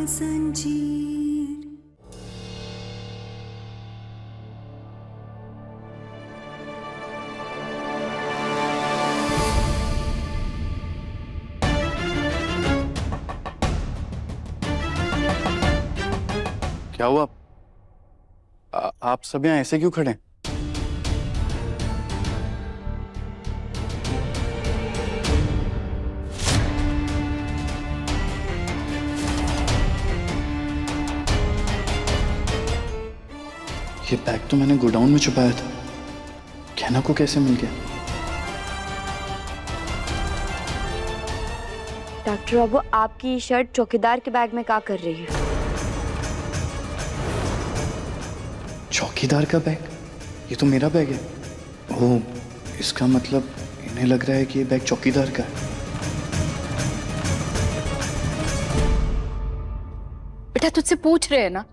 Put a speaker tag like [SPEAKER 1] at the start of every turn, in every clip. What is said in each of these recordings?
[SPEAKER 1] जंजीर।
[SPEAKER 2] क्या हुआ? आप सब यहाँ ऐसे क्यों खड़े हैं? ये बैग तो मैंने गोडाउन में छुपाया था। कहना को कैसे मिल गया?
[SPEAKER 3] डॉक्टर बाबू, आपकी शर्ट चौकीदार के बैग में क्या कर रही है?
[SPEAKER 2] चौकीदार का बैग? ये तो मेरा बैग है। ओह, इसका मतलब इन्हें लग रहा है कि ये बैग चौकीदार का है।
[SPEAKER 4] बेटा, तुझसे पूछ रहे हैं ना,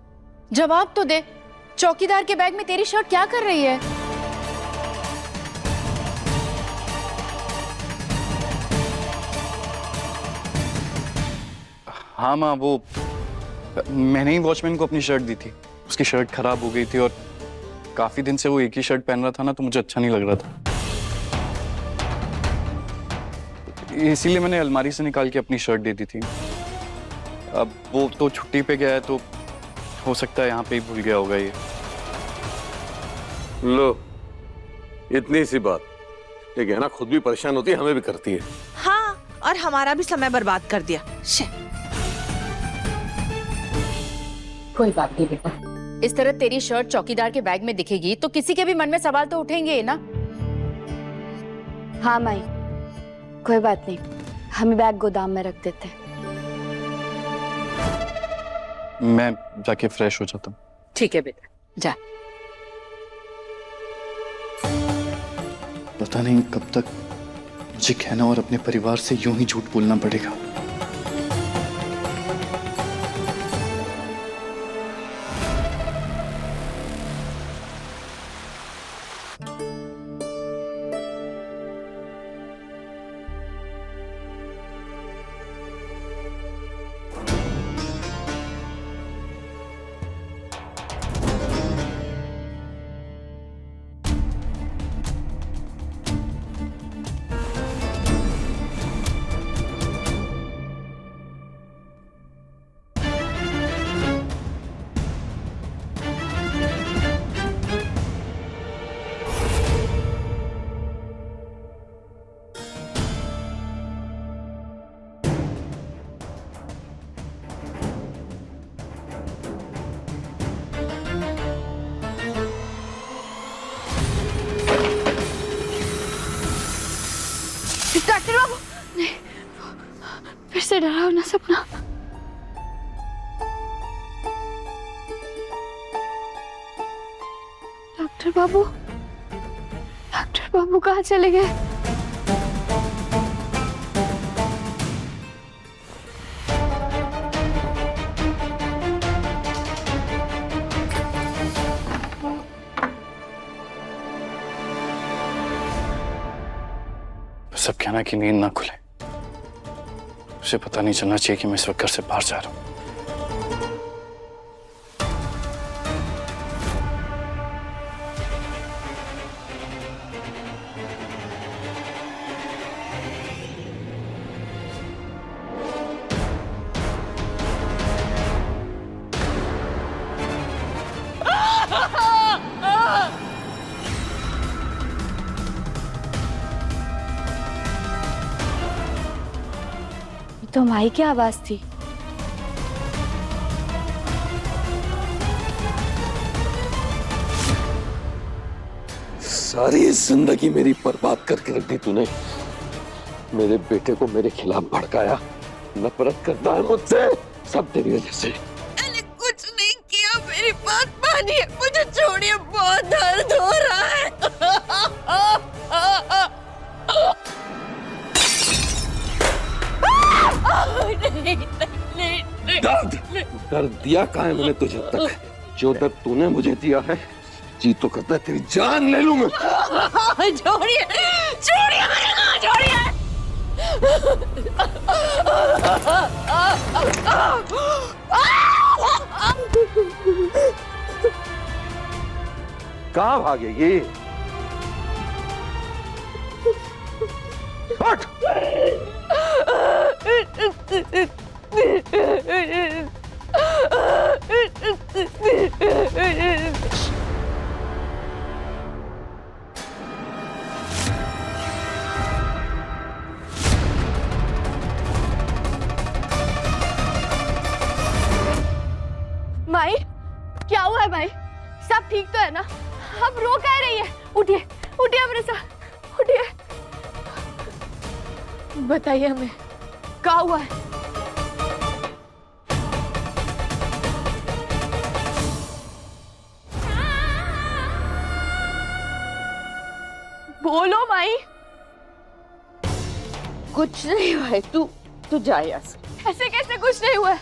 [SPEAKER 4] जवाब तो दे। चौकीदार के बैग में तेरी शर्ट क्या कर रही है?
[SPEAKER 2] हाँ माँ, वो मैंने ही वॉचमैन को अपनी शर्ट दी थी। उसकी शर्ट खराब हो गई थी और काफी दिन से वो एक ही शर्ट पहन रहा था ना, तो मुझे अच्छा नहीं लग रहा था। इसीलिए मैंने अलमारी से निकाल के अपनी शर्ट दे दी थी। अब वो तो छुट्टी पे गया है, तो हो सकता है यहाँ पे ही भूल गया होगा ये।
[SPEAKER 5] लो, इतनी सी बात। ये गहना खुद भी परेशान होती है, हमें भी करती है।
[SPEAKER 6] हाँ, और हमारा भी समय बर्बाद कर दिया।
[SPEAKER 4] कोई बात नहीं बेटा, इस तरह तेरी शर्ट चौकीदार के बैग में दिखेगी तो किसी के भी मन में सवाल तो उठेंगे ना।
[SPEAKER 3] हाँ माई, कोई बात नहीं, हम बैग गोदाम में रख देते हैं।
[SPEAKER 2] मैं जाके फ्रेश हो जाता हूँ।
[SPEAKER 4] ठीक है बेटा, जा।
[SPEAKER 2] पता नहीं कब तक मुझे कहना और अपने परिवार से यूं ही झूठ बोलना पड़ेगा।
[SPEAKER 3] डॉक्टर बाबू, नहीं, फिर से डरावना सपना। डॉक्टर बाबू कहाँ चले गए?
[SPEAKER 2] सब कहना कि नींद ना खुले। उसे पता नहीं चलना चाहिए कि मैं इस वक्त घर से बाहर जा रहा हूँ।
[SPEAKER 3] तो माई की आवाज थी।
[SPEAKER 5] सारी जिंदगी मेरी बर्बाद करके रख दी तूने। मेरे बेटे को मेरे खिलाफ भड़काया, नफरत करता है मुझसे, सब तेरी वजह से।
[SPEAKER 6] मैंने कुछ नहीं किया, मेरी बात मानिए, मुझे छोड़िए, बहुत दर्द हो रहा है।
[SPEAKER 5] दर्द कर दिया कहाँ है मैंने तुझे तक? जो दर्द तूने मुझे दिया है, जी तो करता है तेरी जान ले लूं मैं।
[SPEAKER 6] छोड़िए, छोड़िए, मेरे को छोड़िए।
[SPEAKER 5] कहाँ भागेगी? उठ!
[SPEAKER 3] माई, क्या हुआ है माई? सब ठीक तो है ना? अब रो कह रही है? उठिए, उठिए अमृता, उठिए। बताइए हमें, क्या हुआ है? बोलो माई।
[SPEAKER 6] कुछ नहीं हुआ है, तू जा यहाँ से।
[SPEAKER 3] ऐसे कैसे कुछ नहीं हुआ है?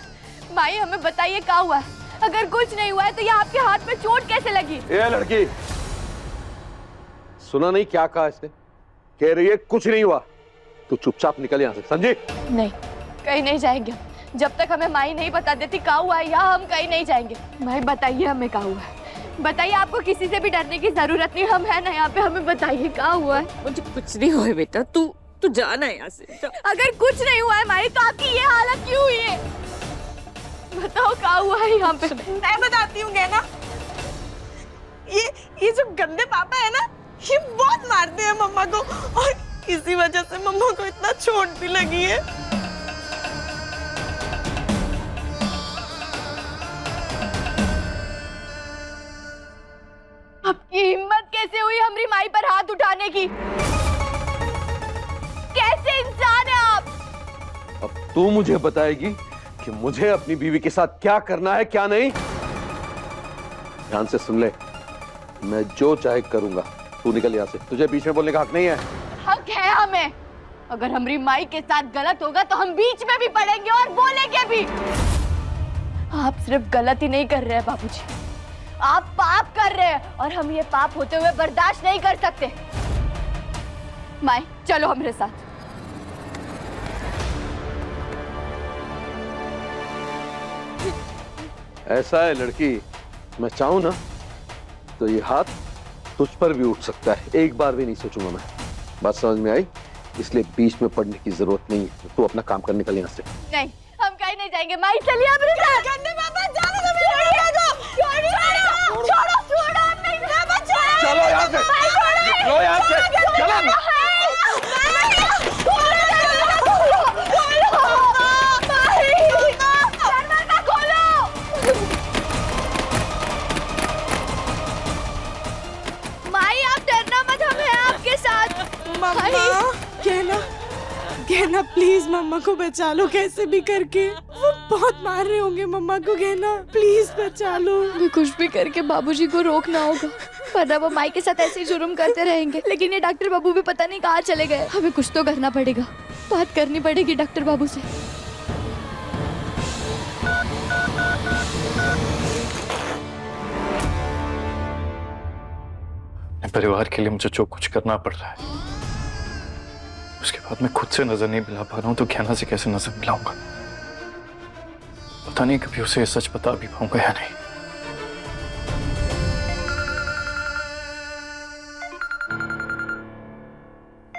[SPEAKER 3] माई हमें बताइए क्या हुआ है? अगर कुछ नहीं हुआ है तो ये आपके हाथ में चोट कैसे लगी?
[SPEAKER 5] ये लड़की, सुना नहीं क्या कहा इसने? कह रही है कुछ नहीं हुआ। तू चुपचाप निकल यहाँ से, समझी?
[SPEAKER 3] नहीं, कहीं नहीं जाएंगे। जब तक हमें माई नहीं बता देती क्या हुआ है यहाँ, हम कहीं नहीं जाएंगे। माई बताइए हमें क्या हुआ है। बताइए, आपको किसी से भी डरने की जरूरत नहीं, हम है ना यहाँ पे। हमें बताइए क्या हुआ है।
[SPEAKER 6] मुझे कुछ नहीं हुआ है बेटा, तू जाना है यहाँ से।
[SPEAKER 3] अगर कुछ नहीं हुआ है माई तो आपकी ये हालत क्यों हुई है? बताओ क्या हुआ है यहाँ पे।
[SPEAKER 6] मैं बताती हूँ ना, ये जो गंदे पापा है ना, ये बहुत मारते हैं मम्मा को, और इसी वजह से मम्मा को इतना चोट भी लगी है।
[SPEAKER 3] आपकी हिम्मत कैसे हुई हमारी माई पर हाथ उठाने की? कैसे इंसान है आप?
[SPEAKER 5] अब तू मुझे बताएगी कि मुझे अपनी बीवी के साथ क्या करना है, क्या नहीं। ध्यान से सुन ले, मैं जो चाहे करूंगा। तू निकल यहाँ से, तुझे बीच में बोलने का हक नहीं है।
[SPEAKER 3] हक है हमें। अगर हमारी माई के साथ गलत होगा तो हम बीच में भी पड़ेंगे और बोलेंगे भी। आप सिर्फ गलत ही नहीं कर रहे हैं बाबूजी, आप पाप कर रहे हैं, और हम ये पाप होते हुए बर्दाश्त नहीं कर सकते। माई चलो हमारे साथ।
[SPEAKER 5] ऐसा है लड़की, मैं चाहूं ना तो ये हाथ तुझ पर भी उठ सकता है। एक बार भी नहीं सोचूंगा मैं। बात समझ में आई? इसलिए बीच में पड़ने की जरूरत नहीं है। तू अपना काम कर, निकल यहाँ से।
[SPEAKER 3] नहीं, हम कहीं नहीं जाएंगे। माई चलिए हमारे साथ। गंदे पापा, जाने दो मेरे बेटे को। छोड़ो, छोड़ो, नहीं पापा, छोड़ो।
[SPEAKER 5] चलो यहाँ से, निकलो यहाँ से, चलो।
[SPEAKER 3] माई आप डरना मत, हम हैं आपके साथ।
[SPEAKER 6] मम्मा, कहना प्लीज मम्मा को बचा लो कैसे भी करके। वो बहुत मार रहे होंगे मम्मा को, कहना प्लीज बचा लो।
[SPEAKER 3] हमें कुछ भी करके बाबूजी को रोकना होगा, वरना वो माई के साथ ऐसे ही जुर्म करते रहेंगे। लेकिन ये डॉक्टर बाबू भी पता नहीं कहाँ चले गए। हमें कुछ तो करना पड़ेगा, बात करनी पड़ेगी डॉक्टर बाबू से।
[SPEAKER 2] परिवार के लिए मुझे जो कुछ करना पड़ रहा है, उसके बाद मैं खुद से नजर नहीं मिला पा रहा हूं, तो कहना से कैसे नजर मिलाऊंगा? पता नहीं कभी उसे सच बता भी पाऊंगा या नहीं।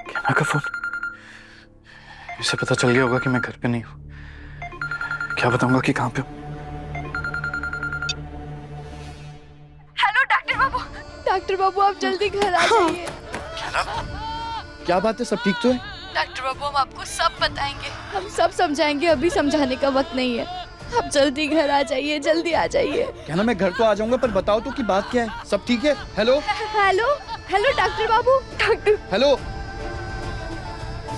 [SPEAKER 2] कहना का फोन, इसे पता चल गया होगा कि मैं घर पे नहीं हूं। क्या बताऊंगा कि कहां पे हूं?
[SPEAKER 3] हेलो डॉक्टर बाबू। डॉक्टर बाबू आप जल्दी घर आ जाइए।
[SPEAKER 2] क्या बात है, सब ठीक तो है?
[SPEAKER 3] डॉक्टर बाबू हम आपको सब बताएंगे, हम सब समझाएंगे। अभी समझाने का वक्त नहीं है, आप जल्दी घर आ जाइए, जल्दी आ जाइए।
[SPEAKER 1] क्या ना, मैं घर तो आ जाऊंगा, पर बताओ तो कि बात क्या है? सब ठीक है? हेलो
[SPEAKER 3] हेलो हेलो डॉक्टर बाबू। Doctor,
[SPEAKER 1] hello.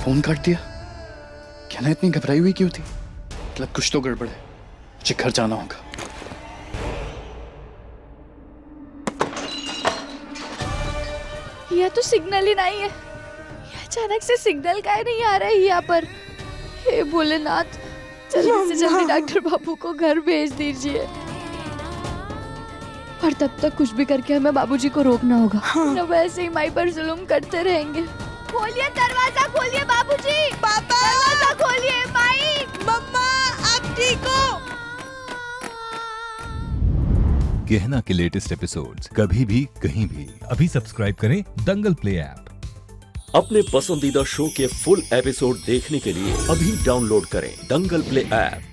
[SPEAKER 2] फोन काट दिया। क्या ना इतनी घबराई हुई क्यों थी? मतलब कुछ तो गड़बड़ है, मुझे घर जाना होगा।
[SPEAKER 3] यह तो सिग्नल ही नहीं है। अचानक से सिग्नल काहे नहीं आ रहा है यहाँ पर? हे भोलेनाथ, जल्दी से जल्दी डॉक्टर बाबू को घर भेज दीजिए। और तब तक कुछ भी करके हमें बाबूजी को रोकना होगा। न वैसे ही माई पर जुल्म करते रहेंगे। खोलिए दरवाजा, खोलिए बाबूजी। पापा दरवाजा खोलिए। माई,
[SPEAKER 6] मम्मा आप ठीक हो?
[SPEAKER 7] गहना के लेटेस्ट एपिसोड्स कभी भी कहीं भी अभी सब्सक्राइब करें दंगल प्ले ऐप।
[SPEAKER 8] अपने पसंदीदा शो के फुल एपिसोड देखने के लिए अभी डाउनलोड करें दंगल प्ले ऐप।